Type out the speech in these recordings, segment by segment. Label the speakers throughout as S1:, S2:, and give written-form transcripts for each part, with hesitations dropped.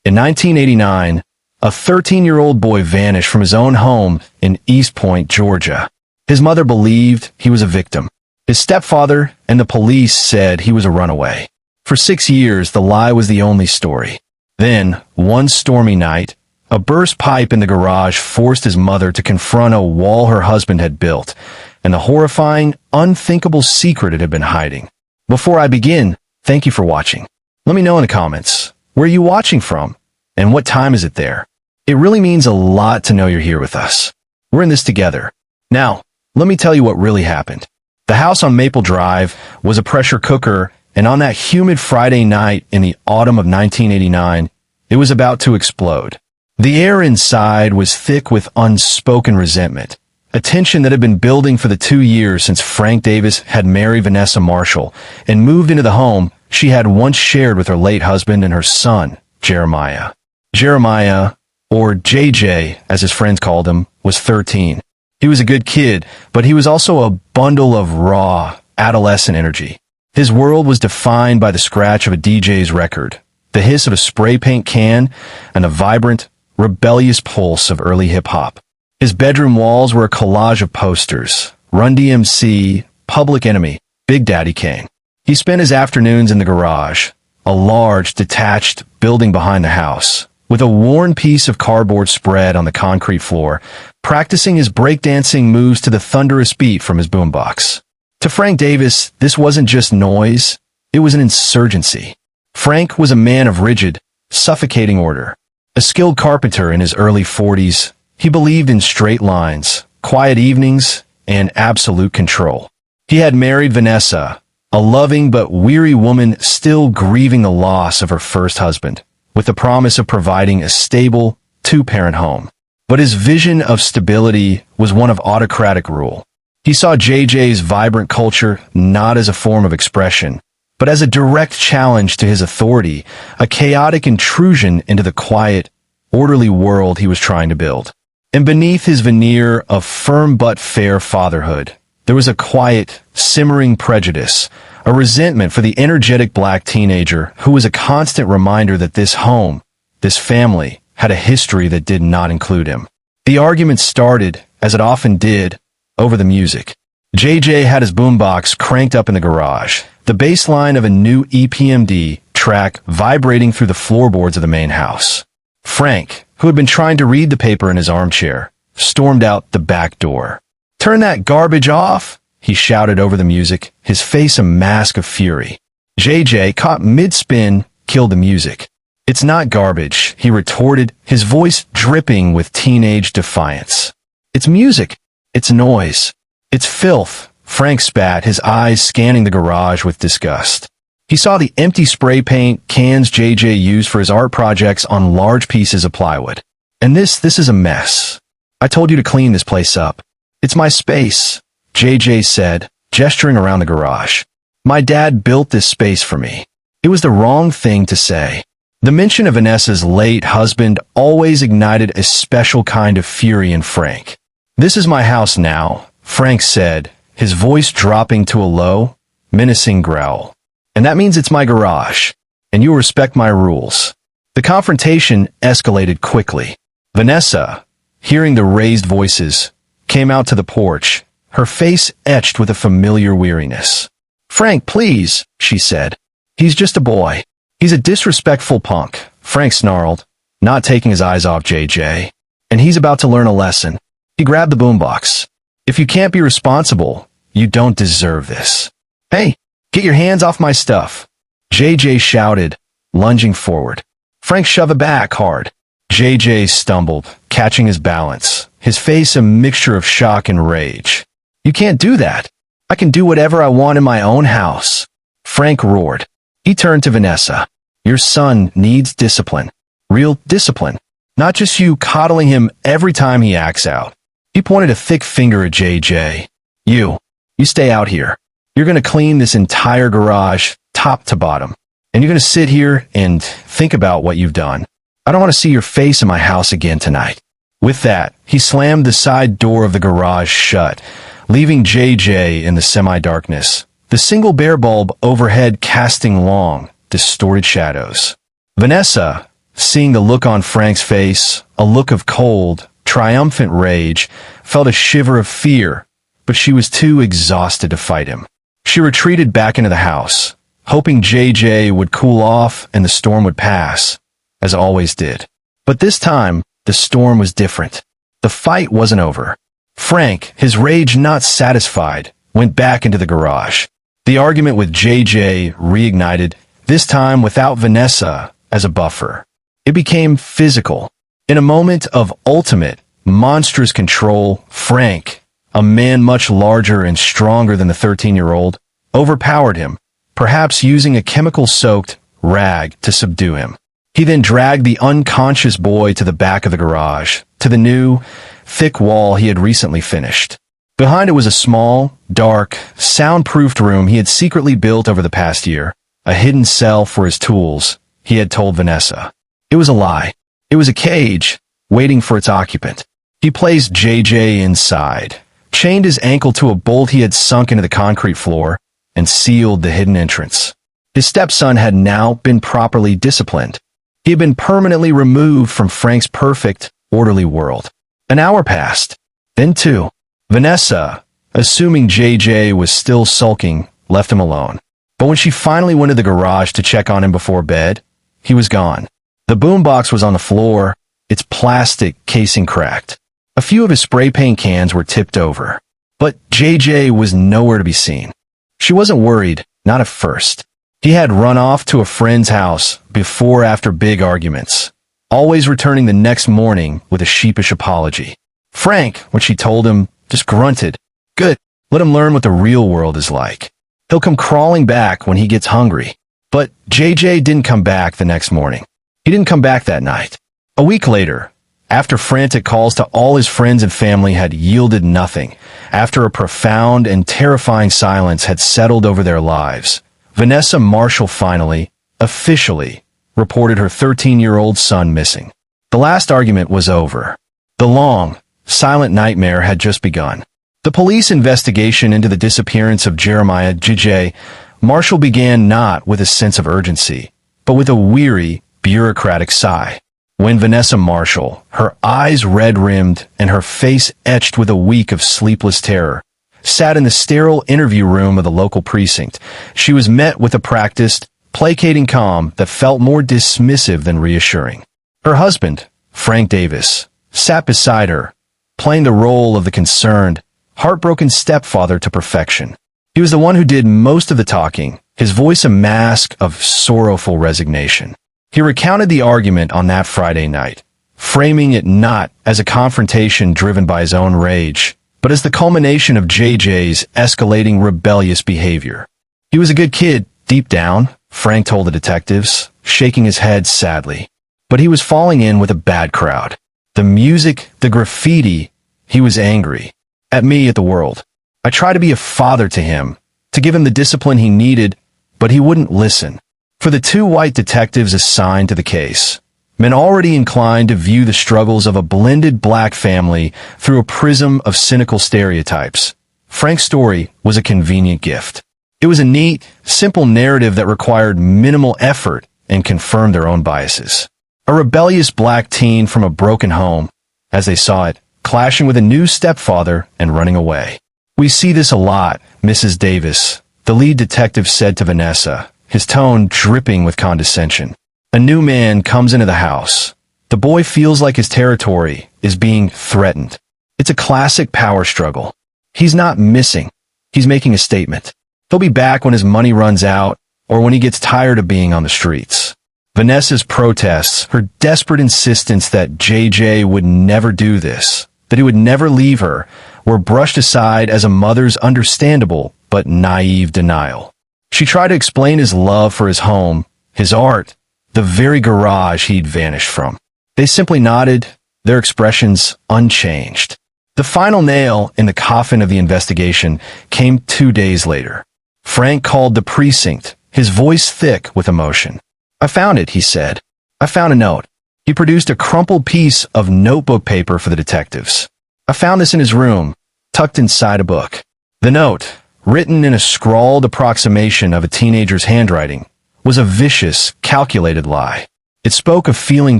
S1: In 1989, a 13-year-old boy vanished from his own home in East Point, Georgia. His mother believed he was a victim. His stepfather and the police said he was a runaway. For 6 years, the lie was the only story. Then, one stormy night, a burst pipe in the garage forced his mother to confront a wall her husband had built, and the horrifying, unthinkable secret it had been hiding. Before I begin, thank you for watching. Let me know in the comments, where are you watching from, and what time is it there? It really means a lot to know you're here with us. We're in this together. Now, let me tell you what really happened. The house on Maple Drive was a pressure cooker, and on that humid Friday night in the autumn of 1989, it was about to explode. The air inside was thick with unspoken resentment, a tension that had been building for the 2 years since Frank Davis had married Vanessa Marshall and moved into the home she had once shared with her late husband and her son, Jeremiah. Jeremiah, or JJ, as his friends called him, was 13. He was a good kid, but he was also a bundle of raw, adolescent energy. His world was defined by the scratch of a DJ's record, the hiss of a spray paint can, and the vibrant, rebellious pulse of early hip-hop. His bedroom walls were a collage of posters: Run DMC, Public Enemy, Big Daddy Kane. He spent his afternoons in the garage, a large, detached building behind the house, with a worn piece of cardboard spread on the concrete floor, practicing his breakdancing moves to the thunderous beat from his boombox. To Frank Davis, this wasn't just noise, it was an insurgency. Frank was a man of rigid, suffocating order. A skilled carpenter in his early 40s, he believed in straight lines, quiet evenings, and absolute control. He had married Vanessa, a loving but weary woman still grieving the loss of her first husband, with the promise of providing a stable, two-parent home. But his vision of stability was one of autocratic rule. He saw JJ's vibrant culture not as a form of expression, but as a direct challenge to his authority, a chaotic intrusion into the quiet, orderly world he was trying to build. And beneath his veneer of firm but fair fatherhood, there was a quiet, simmering prejudice, a resentment for the energetic black teenager who was a constant reminder that this home, this family, had a history that did not include him. The argument started, as it often did, over the music. JJ had his boombox cranked up in the garage, the bass line of a new EPMD track vibrating through the floorboards of the main house. Frank, who had been trying to read the paper in his armchair, stormed out the back door. "Turn that garbage off!" he shouted over the music, his face a mask of fury. JJ, caught mid-spin, killed the music. "It's not garbage," he retorted, his voice dripping with teenage defiance. "It's music. It's noise. It's filth," Frank spat, his eyes scanning the garage with disgust. He saw the empty spray paint cans JJ used for his art projects on large pieces of plywood. "And this is a mess. I told you to clean this place up. It's my space," JJ said, gesturing around the garage. "My dad built this space for me." It was the wrong thing to say. The mention of Vanessa's late husband always ignited a special kind of fury in Frank. "This is my house now," Frank said, his voice dropping to a low, menacing growl. "And that means it's my garage, and you'll respect my rules." The confrontation escalated quickly. Vanessa, hearing the raised voices, came out to the porch, her face etched with a familiar weariness. "Frank, please," she said. "He's just a boy. He's a disrespectful punk," Frank snarled, not taking his eyes off JJ. "And he's about to learn a lesson." He grabbed the boombox. "If you can't be responsible, you don't deserve this." "Hey, get your hands off my stuff," JJ shouted, lunging forward. Frank shoved it back hard. JJ stumbled, catching his balance, his face a mixture of shock and rage. "You can't do that. I can do whatever I want in my own house," Frank roared. He turned to Vanessa. "Your son needs discipline. Real discipline. Not just you coddling him every time he acts out." He pointed a thick finger at JJ. You stay out here. You're going to clean this entire garage, top to bottom. And you're going to sit here and think about what you've done. I don't want to see your face in my house again tonight." With that, he slammed the side door of the garage shut, leaving JJ in the semi-darkness, the single bare bulb overhead casting long, distorted shadows. Vanessa, seeing the look on Frank's face, a look of cold, triumphant rage, felt a shiver of fear, but she was too exhausted to fight him. She retreated back into the house, hoping JJ would cool off and the storm would pass, as it always did. But this time, the storm was different. The fight wasn't over. Frank, his rage not satisfied, went back into the garage. The argument with JJ reignited, this time without Vanessa as a buffer. It became physical. In a moment of ultimate, monstrous control, Frank, a man much larger and stronger than the 13-year-old, overpowered him, perhaps using a chemical-soaked rag to subdue him. He then dragged the unconscious boy to the back of the garage, to the new, thick wall he had recently finished. Behind it was a small, dark, soundproofed room he had secretly built over the past year, a hidden cell for his tools, he had told Vanessa. It was a lie. It was a cage, waiting for its occupant. He placed JJ inside, chained his ankle to a bolt he had sunk into the concrete floor, and sealed the hidden entrance. His stepson had now been properly disciplined. He had been permanently removed from Frank's perfect, orderly world. An hour passed. Then two. Vanessa, assuming JJ was still sulking, left him alone. But when she finally went to the garage to check on him before bed, he was gone. The boombox was on the floor, its plastic casing cracked. A few of his spray paint cans were tipped over. But JJ was nowhere to be seen. She wasn't worried, not at first. He had run off to a friend's house before after big arguments, always returning the next morning with a sheepish apology. Frank, when she told him, just grunted. Good, let him learn what the real world is like. He'll come crawling back when he gets hungry. But JJ didn't come back the next morning. He didn't come back that night. A week later, after frantic calls to all his friends and family had yielded nothing, after a profound and terrifying silence had settled over their lives, Vanessa Marshall finally, officially, reported her 13-year-old son missing. The last argument was over. The long, silent nightmare had just begun. The police investigation into the disappearance of Jeremiah JJ Marshall began not with a sense of urgency, but with a weary, bureaucratic sigh. When Vanessa Marshall, her eyes red-rimmed and her face etched with a week of sleepless terror, sat in the sterile interview room of the local precinct, she was met with a practiced, placating calm that felt more dismissive than reassuring. Her husband, Frank Davis, sat beside her, playing the role of the concerned, heartbroken stepfather to perfection. He was the one who did most of the talking, his voice a mask of sorrowful resignation. He recounted the argument on that Friday night, framing it not as a confrontation driven by his own rage, but as the culmination of JJ's escalating rebellious behavior. He was a good kid, deep down, Frank told the detectives, shaking his head sadly. But he was falling in with a bad crowd. The music, the graffiti, he was angry. At me, at the world. I tried to be a father to him, to give him the discipline he needed, but he wouldn't listen. For the two white detectives assigned to the case, men already inclined to view the struggles of a blended black family through a prism of cynical stereotypes, Frank's story was a convenient gift. It was a neat, simple narrative that required minimal effort and confirmed their own biases. A rebellious black teen from a broken home, as they saw it, clashing with a new stepfather and running away. We see this a lot, Mrs. Davis, the lead detective said to Vanessa, his tone dripping with condescension. A new man comes into the house. The boy feels like his territory is being threatened. It's a classic power struggle. He's not missing. He's making a statement. He'll be back when his money runs out or when he gets tired of being on the streets. Vanessa's protests, her desperate insistence that JJ would never do this, that he would never leave her, were brushed aside as a mother's understandable but naive denial. She tried to explain his love for his home, his art, the very garage he'd vanished from. They simply nodded, their expressions unchanged. The final nail in the coffin of the investigation came 2 days later. Frank called the precinct, his voice thick with emotion. I found it, he said. I found a note. He produced a crumpled piece of notebook paper for the detectives. I found this in his room, tucked inside a book. The note, written in a scrawled approximation of a teenager's handwriting, was a vicious, calculated lie. It spoke of feeling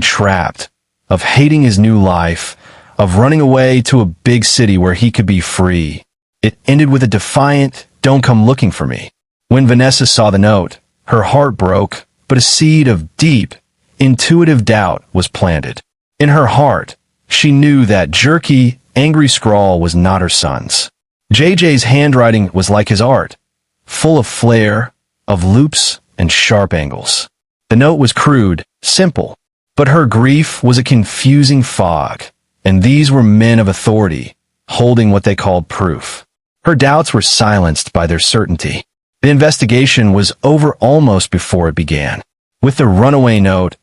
S1: trapped, of hating his new life, of running away to a big city where he could be free. It ended with a defiant, "Don't come looking for me." When Vanessa saw the note, her heart broke, but a seed of deep, intuitive doubt was planted. In her heart, she knew that jerky, angry scrawl was not her son's. JJ's handwriting was like his art, full of flair, of loops and sharp angles. The note was crude, simple, but her grief was a confusing fog, and these were men of authority, holding what they called proof. Her doubts were silenced by their certainty. The investigation was over almost before it began. With the runaway note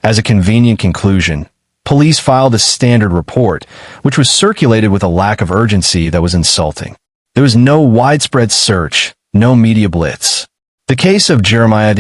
S1: as a convenient conclusion, police filed a standard report, which was circulated with a lack of urgency that was insulting. There was no widespread search, no media blitz. The case of Jeremiah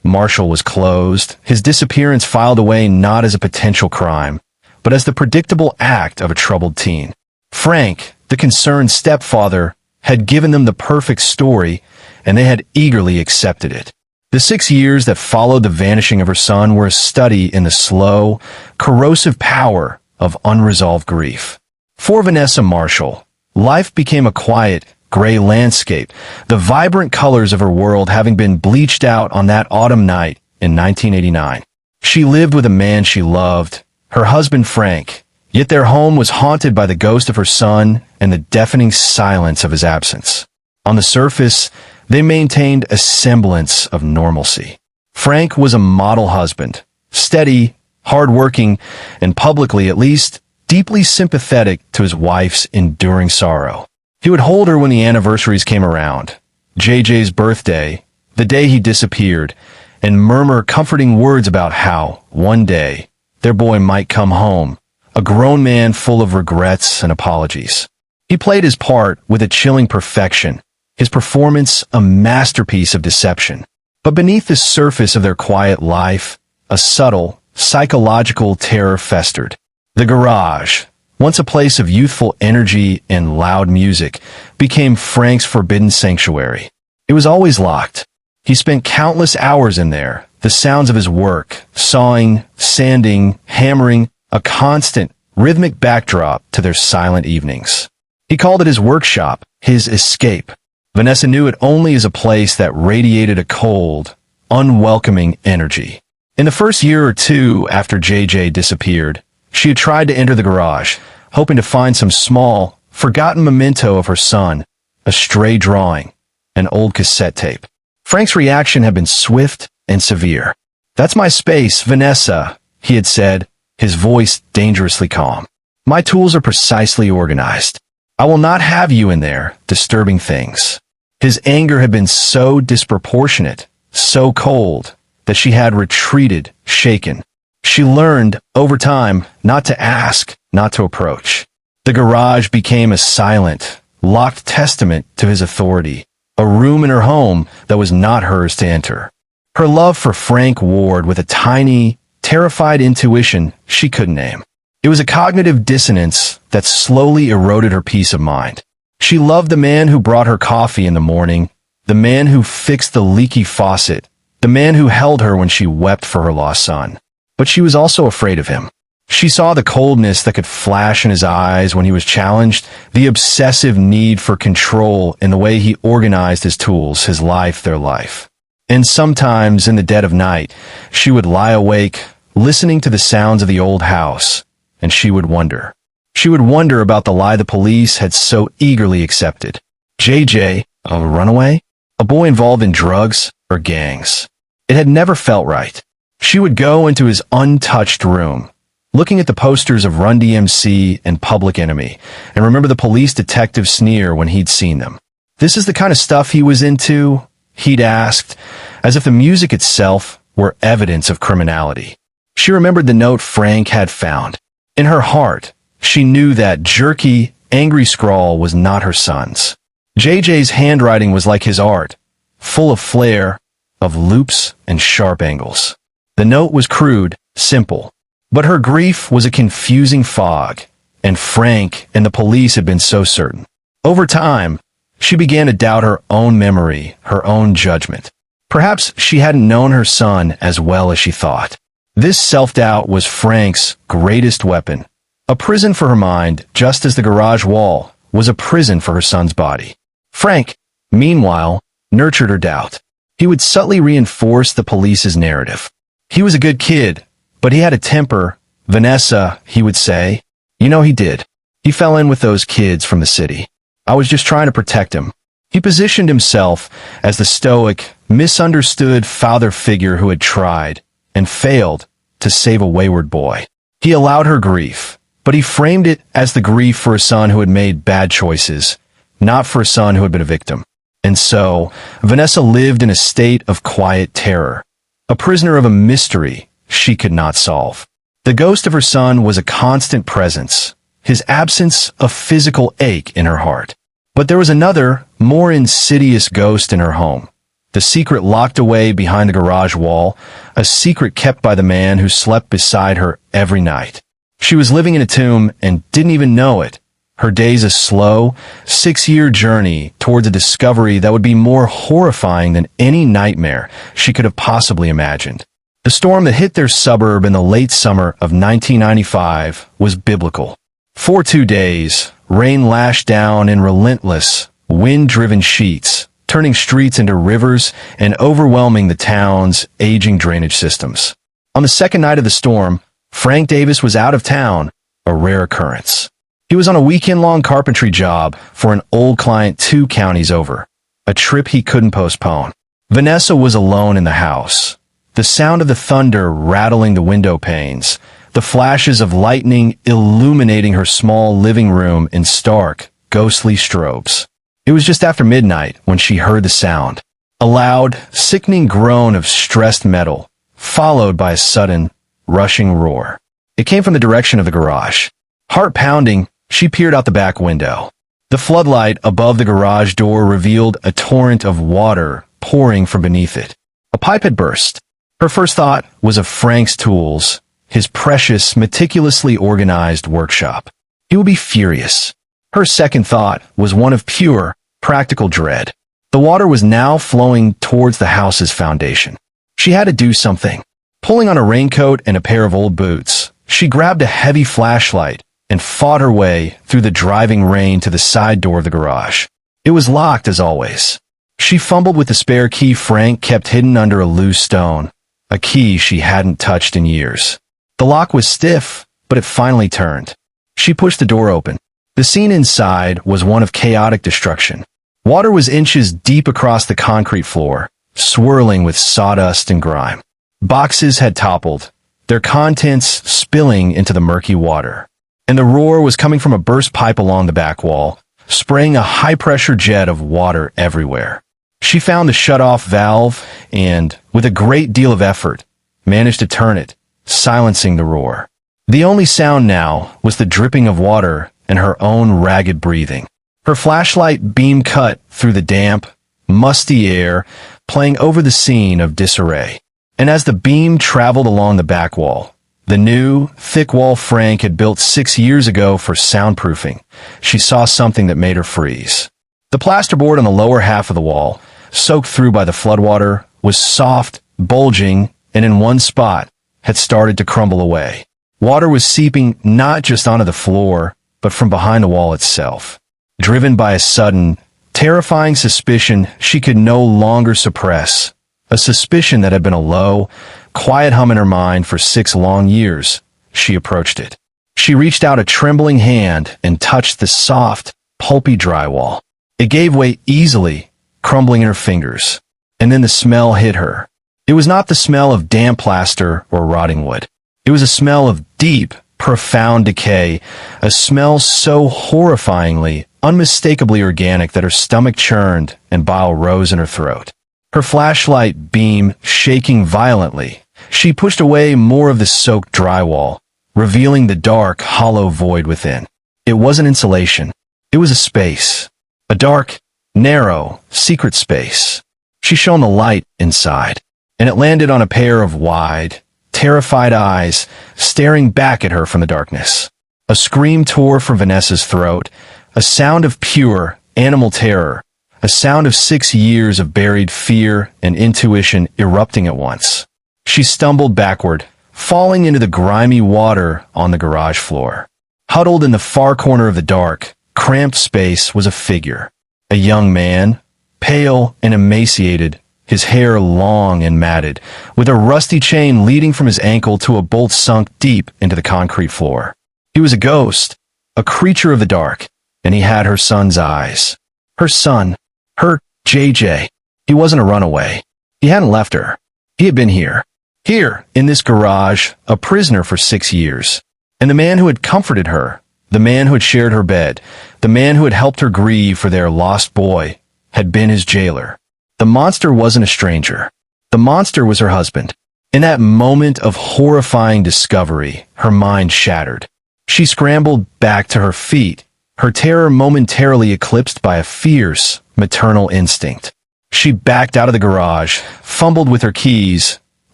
S1: Marshall was closed, his disappearance filed away not as a potential crime, but as the predictable act of a troubled teen. Frank, the concerned stepfather, had given them the perfect story, and they had eagerly accepted it. The 6 years that followed the vanishing of her son were a study in the slow, corrosive power of unresolved grief. For Vanessa Marshall, life became a quiet, gray landscape, the vibrant colors of her world having been bleached out on that autumn night in 1989. She lived with a man she loved, her husband Frank, yet their home was haunted by the ghost of her son and the deafening silence of his absence. On the surface, they maintained a semblance of normalcy. Frank was a model husband, steady, hardworking, and publicly, at least, deeply sympathetic to his wife's enduring sorrow. He would hold her when the anniversaries came around, JJ's birthday, the day he disappeared, and murmur comforting words about how, one day, their boy might come home, a grown man full of regrets and apologies. He played his part with a chilling perfection, his performance a masterpiece of deception. But beneath the surface of their quiet life, a subtle, psychological terror festered. The garage, once a place of youthful energy and loud music, became Frank's forbidden sanctuary. It was always locked. He spent countless hours in there, the sounds of his work, sawing, sanding, hammering, a constant, rhythmic backdrop to their silent evenings. He called it his workshop, his escape. Vanessa knew it only as a place that radiated a cold, unwelcoming energy. In the first year or two after JJ disappeared, she had tried to enter the garage, hoping to find some small, forgotten memento of her son, a stray drawing, an old cassette tape. Frank's reaction had been swift and severe. "That's my space, Vanessa," he had said, his voice dangerously calm. "My tools are precisely organized. I will not have you in there, disturbing things." His anger had been so disproportionate, so cold, that she had retreated, shaken. She learned, over time, not to ask, not to approach. The garage became a silent, locked testament to his authority, a room in her home that was not hers to enter. Her love for Frank warred with a tiny, terrified intuition she couldn't name. It was a cognitive dissonance that slowly eroded her peace of mind. She loved the man who brought her coffee in the morning, the man who fixed the leaky faucet, the man who held her when she wept for her lost son. But she was also afraid of him. She saw the coldness that could flash in his eyes when he was challenged, the obsessive need for control in the way he organized his tools, his life, their life. And sometimes, in the dead of night, she would lie awake, listening to the sounds of the old house, and she would wonder. She would wonder about the lie the police had so eagerly accepted. JJ, a runaway? A boy involved in drugs or gangs? It had never felt right. She would go into his untouched room, looking at the posters of Run DMC and Public Enemy, and remember the police detective's sneer when he'd seen them. "This is the kind of stuff he was into?" he'd asked, as if the music itself were evidence of criminality. She remembered the note Frank had found. In her heart, she knew that jerky, angry scrawl was not her son's. JJ's handwriting was like his art, full of flair, of loops and sharp angles. The note was crude, simple, but her grief was a confusing fog, and Frank and the police had been so certain. Over time, she began to doubt her own memory, her own judgment. Perhaps she hadn't known her son as well as she thought. This self-doubt was Frank's greatest weapon. A prison for her mind, just as the garage wall was a prison for her son's body. Frank, meanwhile, nurtured her doubt. He would subtly reinforce the police's narrative. He was a good kid, but he had a temper. Vanessa, he would say. You know he did. He fell in with those kids from the city. I was just trying to protect him. He positioned himself as the stoic, misunderstood father figure who had tried, and failed, to save a wayward boy. He allowed her grief, but he framed it as the grief for a son who had made bad choices, not for a son who had been a victim. And so, Vanessa lived in a state of quiet terror, a prisoner of a mystery she could not solve. The ghost of her son was a constant presence, his absence a physical ache in her heart. But there was another, more insidious ghost in her home. The secret locked away behind the garage wall, a secret kept by the man who slept beside her every night. She was living in a tomb and didn't even know it. Her days a slow, 6-year journey towards a discovery that would be more horrifying than any nightmare she could have possibly imagined. The storm that hit their suburb in the late summer of 1995 was biblical. For 2 days, rain lashed down in relentless, wind-driven sheets, turning streets into rivers and overwhelming the town's aging drainage systems. On the second night of the storm, Frank Davis was out of town, a rare occurrence. He was on a weekend-long carpentry job for an old client 2 counties over, a trip he couldn't postpone. Vanessa was alone in the house. The sound of the thunder rattling the window panes, the flashes of lightning illuminating her small living room in stark, ghostly strobes. It was just after midnight when she heard the sound, a loud, sickening groan of stressed metal, followed by a sudden, rushing roar. It came from the direction of the garage. Heart pounding, she peered out the back window. The floodlight above the garage door revealed a torrent of water pouring from beneath it. A pipe had burst. Her first thought was of Frank's tools, his precious, meticulously organized workshop. He would be furious. Her second thought was one of pure, practical dread. The water was now flowing towards the house's foundation. She had to do something. Pulling on a raincoat and a pair of old boots, she grabbed a heavy flashlight and fought her way through the driving rain to the side door of the garage. It was locked as always. She fumbled with the spare key Frank kept hidden under a loose stone, a key she hadn't touched in years. The lock was stiff, but it finally turned. She pushed the door open. The scene inside was one of chaotic destruction. Water was inches deep across the concrete floor, swirling with sawdust and grime. Boxes had toppled, their contents spilling into the murky water. And the roar was coming from a burst pipe along the back wall, spraying a high-pressure jet of water everywhere. She found the shut-off valve and, with a great deal of effort, managed to turn it, silencing the roar. The only sound now was the dripping of water and her own ragged breathing. Her flashlight beam cut through the damp, musty air, playing over the scene of disarray. And as the beam traveled along the back wall, the new, thick wall Frank had built 6 years ago for soundproofing, she saw something that made her freeze. The plasterboard on the lower half of the wall, soaked through by the floodwater, was soft, bulging, and in one spot, had started to crumble away. Water was seeping not just onto the floor, but from behind the wall itself. Driven by a sudden, terrifying suspicion she could no longer suppress, a suspicion that had been a low, quiet hum in her mind for 6 long years, she approached it. She reached out a trembling hand and touched the soft, pulpy drywall. It gave way easily, crumbling in her fingers. And then the smell hit her. It was not the smell of damp plaster or rotting wood. It was a smell of deep, profound decay, a smell so horrifyingly, unmistakably organic that her stomach churned and bile rose in her throat. Her flashlight beam shaking violently, she pushed away more of the soaked drywall, revealing the dark, hollow void within. It wasn't insulation. It was a space. A dark, narrow, secret space. She shone the light inside, and it landed on a pair of wide, terrified eyes staring back at her from the darkness. A scream tore from Vanessa's throat, a sound of pure, animal terror, a sound of 6 years of buried fear and intuition erupting at once. She stumbled backward, falling into the grimy water on the garage floor. Huddled in the far corner of the dark, cramped space was a figure. A young man, pale and emaciated, his hair long and matted, with a rusty chain leading from his ankle to a bolt sunk deep into the concrete floor. He was a ghost, a creature of the dark, and he had her son's eyes. Her son, her JJ. He wasn't a runaway. He hadn't left her. He had been here. Here, in this garage, a prisoner for 6 years. And the man who had comforted her, the man who had shared her bed, the man who had helped her grieve for their lost boy, had been his jailer. The monster wasn't a stranger. The monster was her husband. In that moment of horrifying discovery, her mind shattered. She scrambled back to her feet, her terror momentarily eclipsed by a fierce, maternal instinct. She backed out of the garage, fumbled with her keys,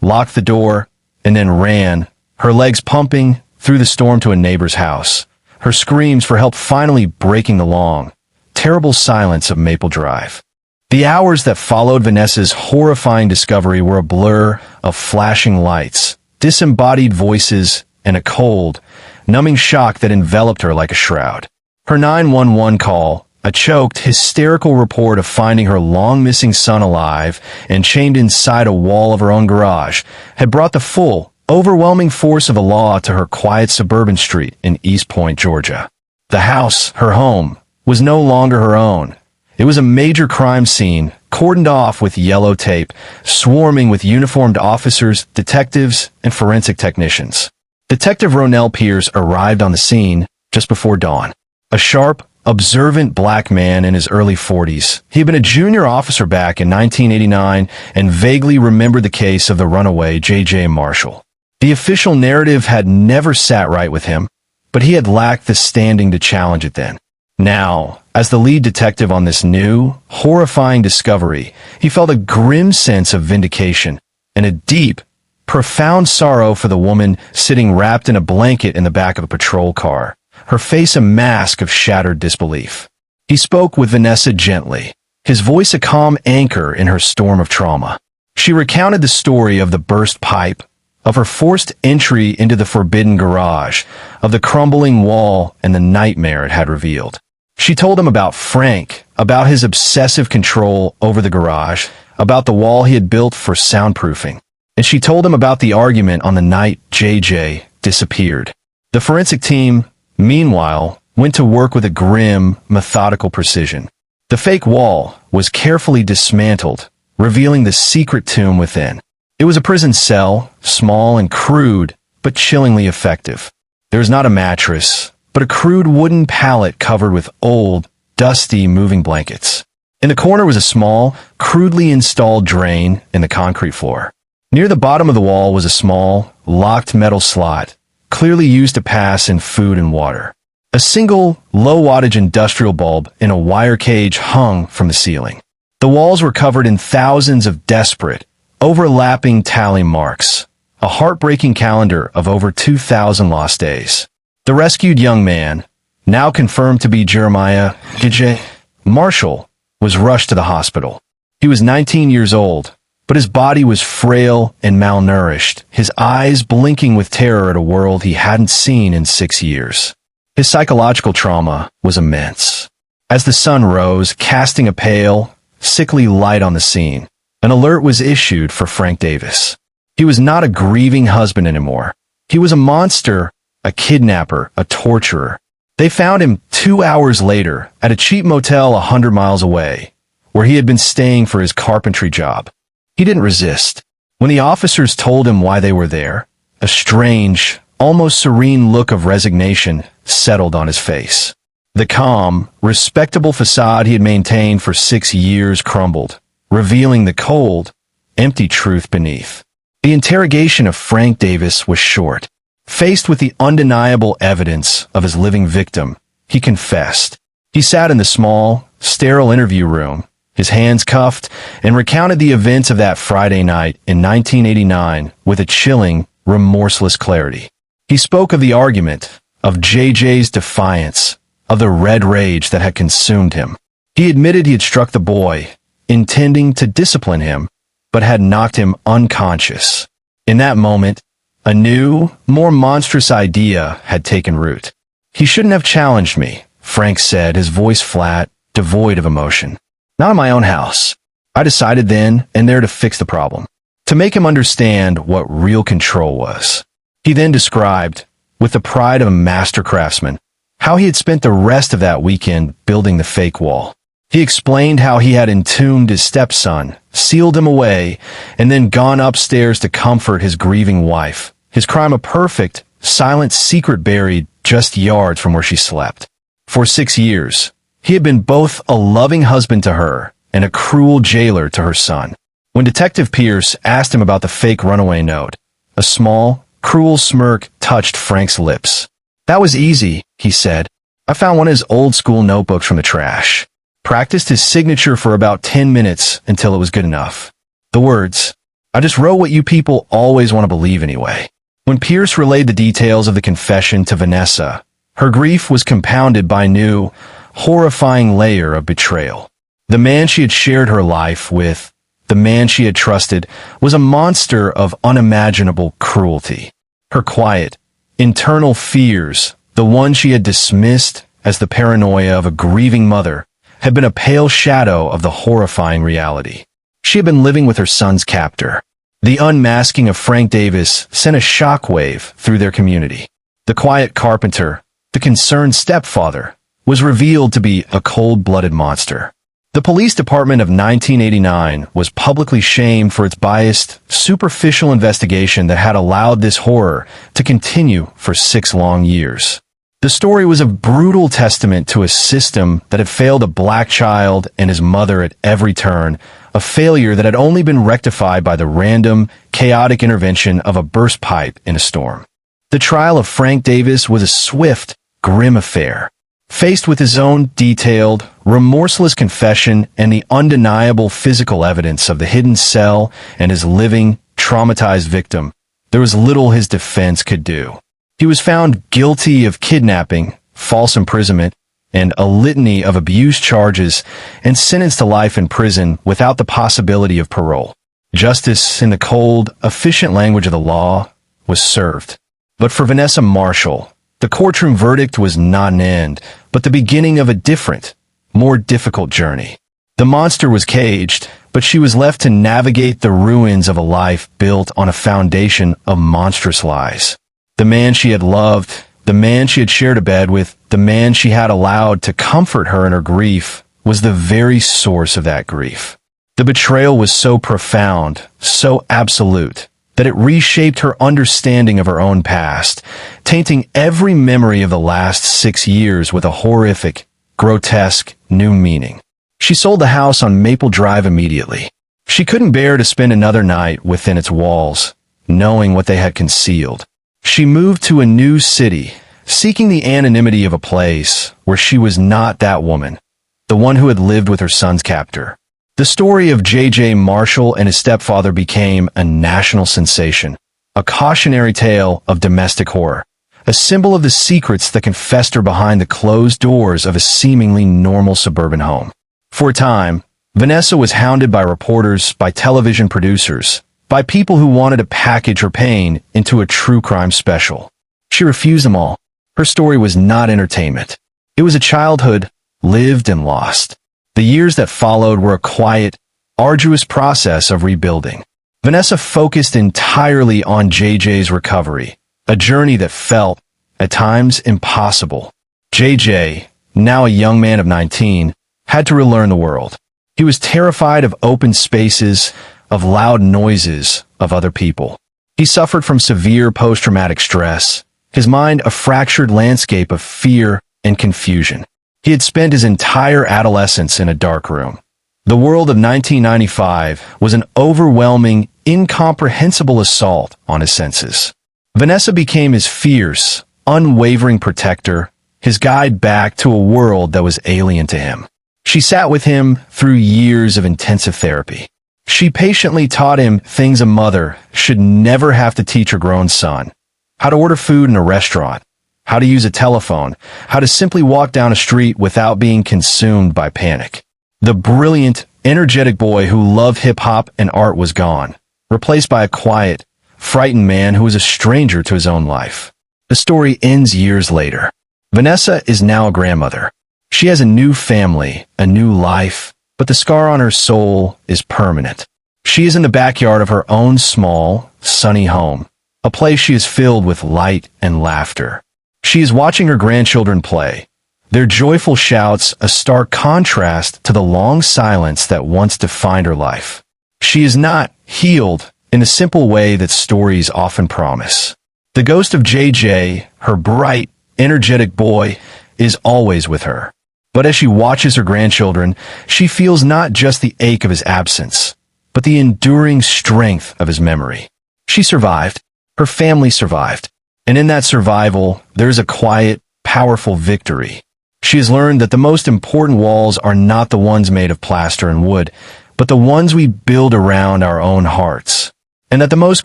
S1: locked the door, and then ran, her legs pumping, through the storm to a neighbor's house, her screams for help finally breaking the long, terrible silence of Maple Drive. The hours that followed Vanessa's horrifying discovery were a blur of flashing lights, disembodied voices, and a cold, numbing shock that enveloped her like a shroud. Her 911 call, a choked, hysterical report of finding her long-missing son alive and chained inside a wall of her own garage, had brought the full, overwhelming force of the law to her quiet suburban street in East Point, Georgia. The house, her home, was no longer her own. It was a major crime scene, cordoned off with yellow tape, swarming with uniformed officers, detectives, and forensic technicians. Detective Ronell Pierce arrived on the scene just before dawn. A sharp, observant black man in his early 40s. He had been a junior officer back in 1989 and vaguely remembered the case of the runaway J.J. Marshall. The official narrative had never sat right with him, but he had lacked the standing to challenge it then. Now, as the lead detective on this new, horrifying discovery, he felt a grim sense of vindication and a deep, profound sorrow for the woman sitting wrapped in a blanket in the back of a patrol car, her face a mask of shattered disbelief. He spoke with Vanessa gently, his voice a calm anchor in her storm of trauma. She recounted the story of the burst pipe, of her forced entry into the forbidden garage, of the crumbling wall and the nightmare it had revealed. She told him about Frank, about his obsessive control over the garage, about the wall he had built for soundproofing. And she told him about the argument on the night JJ disappeared. The forensic team, meanwhile, went to work with a grim, methodical precision. The fake wall was carefully dismantled, revealing the secret tomb within. It was a prison cell, small and crude, but chillingly effective. There was not a mattress, but a crude wooden pallet covered with old, dusty moving blankets. In the corner was a small, crudely installed drain in the concrete floor. Near the bottom of the wall was a small, locked metal slot, clearly used to pass in food and water. A single, low-wattage industrial bulb in a wire cage hung from the ceiling. The walls were covered in thousands of desperate, overlapping tally marks, a heartbreaking calendar of over 2,000 lost days. The rescued young man, now confirmed to be Jeremiah J.J. Marshall, was rushed to the hospital. He was 19 years old, but his body was frail and malnourished, his eyes blinking with terror at a world he hadn't seen in 6 years. His psychological trauma was immense. As the sun rose, casting a pale, sickly light on the scene, an alert was issued for Frank Davis. He was not a grieving husband anymore. He was a monster, a kidnapper, a torturer. They found him 2 hours later at a cheap motel 100 miles away, where he had been staying for his carpentry job. He didn't resist. When the officers told him why they were there, a strange, almost serene look of resignation settled on his face. The calm, respectable facade he had maintained for 6 years crumbled, revealing the cold, empty truth beneath. The interrogation of Frank Davis was short. Faced with the undeniable evidence of his living victim, he confessed. He sat in the small, sterile interview room, his hands cuffed, and recounted the events of that Friday night in 1989 with a chilling, remorseless clarity. He spoke of the argument, of JJ's defiance, of the red rage that had consumed him. He admitted he had struck the boy, intending to discipline him, but had knocked him unconscious. In that moment, A new, more monstrous idea had taken root. "He shouldn't have challenged me," Frank said, his voice flat, devoid of emotion. "Not in my own house. I decided then and there to fix the problem, to make him understand what real control was." He then described, with the pride of a master craftsman, how he had spent the rest of that weekend building the fake wall. He explained how he had entombed his stepson, sealed him away, and then gone upstairs to comfort his grieving wife, his crime a perfect, silent secret buried just yards from where she slept. For 6 years, he had been both a loving husband to her and a cruel jailer to her son. When Detective Pierce asked him about the fake runaway note, a small, cruel smirk touched Frank's lips. "That was easy," he said. "I found one of his old-school notebooks from the trash. Practiced his signature for about 10 minutes until it was good enough. The words, I just wrote what you people always want to believe anyway." When Pierce relayed the details of the confession to Vanessa, her grief was compounded by a new, horrifying layer of betrayal. The man she had shared her life with, the man she had trusted, was a monster of unimaginable cruelty. Her quiet, internal fears, the one she had dismissed as the paranoia of a grieving mother, had been a pale shadow of the horrifying reality. She had been living with her son's captor. The unmasking of Frank Davis sent a shockwave through their community. The quiet carpenter, the concerned stepfather, was revealed to be a cold-blooded monster. The police department of 1989 was publicly shamed for its biased, superficial investigation that had allowed this horror to continue for 6 long years. The story was a brutal testament to a system that had failed a black child and his mother at every turn, a failure that had only been rectified by the random, chaotic intervention of a burst pipe in a storm. The trial of Frank Davis was a swift, grim affair. Faced with his own detailed, remorseless confession and the undeniable physical evidence of the hidden cell and his living, traumatized victim, there was little his defense could do. He was found guilty of kidnapping, false imprisonment, and a litany of abuse charges, and sentenced to life in prison without the possibility of parole. Justice, in the cold, efficient language of the law, was served. But for Vanessa Marshall, the courtroom verdict was not an end, but the beginning of a different, more difficult journey. The monster was caged, but she was left to navigate the ruins of a life built on a foundation of monstrous lies. The man she had loved, the man she had shared a bed with, the man she had allowed to comfort her in her grief, was the very source of that grief. The betrayal was so profound, so absolute, that it reshaped her understanding of her own past, tainting every memory of the last 6 years with a horrific, grotesque, new meaning. She sold the house on Maple Drive immediately. She couldn't bear to spend another night within its walls, knowing what they had concealed. She moved to a new city, seeking the anonymity of a place where she was not that woman, the one who had lived with her son's captor. The story of J.J. Marshall and his stepfather became a national sensation, a cautionary tale of domestic horror, a symbol of the secrets that can fester behind the closed doors of a seemingly normal suburban home. For a time, Vanessa was hounded by reporters, by television producers, by people who wanted to package her pain into a true crime special. She refused them all. Her story was not entertainment. It was a childhood lived and lost. The years that followed were a quiet, arduous process of rebuilding. Vanessa focused entirely on JJ's recovery, a journey that felt, at times, impossible. JJ, now a young man of 19, had to relearn the world. He was terrified of open spaces, of loud noises, of other people. He suffered from severe post-traumatic stress, his mind a fractured landscape of fear and confusion. He had spent his entire adolescence in a dark room. The world of 1995 was an overwhelming, incomprehensible assault on his senses. Vanessa became his fierce, unwavering protector, his guide back to a world that was alien to him. She sat with him through years of intensive therapy. She patiently taught him things a mother should never have to teach her grown son: how to order food in a restaurant, how to use a telephone, how to simply walk down a street without being consumed by panic. The brilliant, energetic boy who loved hip-hop and art was gone, replaced by a quiet, frightened man who was a stranger to his own life. The story ends years later. Vanessa is now a grandmother. She has a new family, a new life, but the scar on her soul is permanent. She is in the backyard of her own small, sunny home, a place she is filled with light and laughter. She is watching her grandchildren play, their joyful shouts a stark contrast to the long silence that once defined her life. She is not healed in the simple way that stories often promise. The ghost of JJ, her bright, energetic boy, is always with her. But as she watches her grandchildren, she feels not just the ache of his absence, but the enduring strength of his memory. She survived. Her family survived. And in that survival, there is a quiet, powerful victory. She has learned that the most important walls are not the ones made of plaster and wood, but the ones we build around our own hearts. And that the most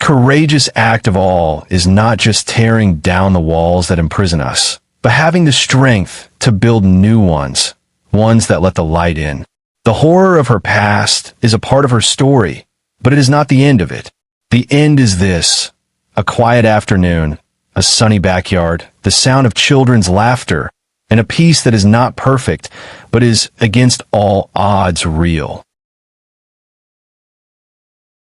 S1: courageous act of all is not just tearing down the walls that imprison us, but having the strength to build new ones, ones that let the light in. The horror of her past is a part of her story, but it is not the end of it. The end is this: a quiet afternoon, a sunny backyard, the sound of children's laughter, and a peace that is not perfect, but is against all odds real.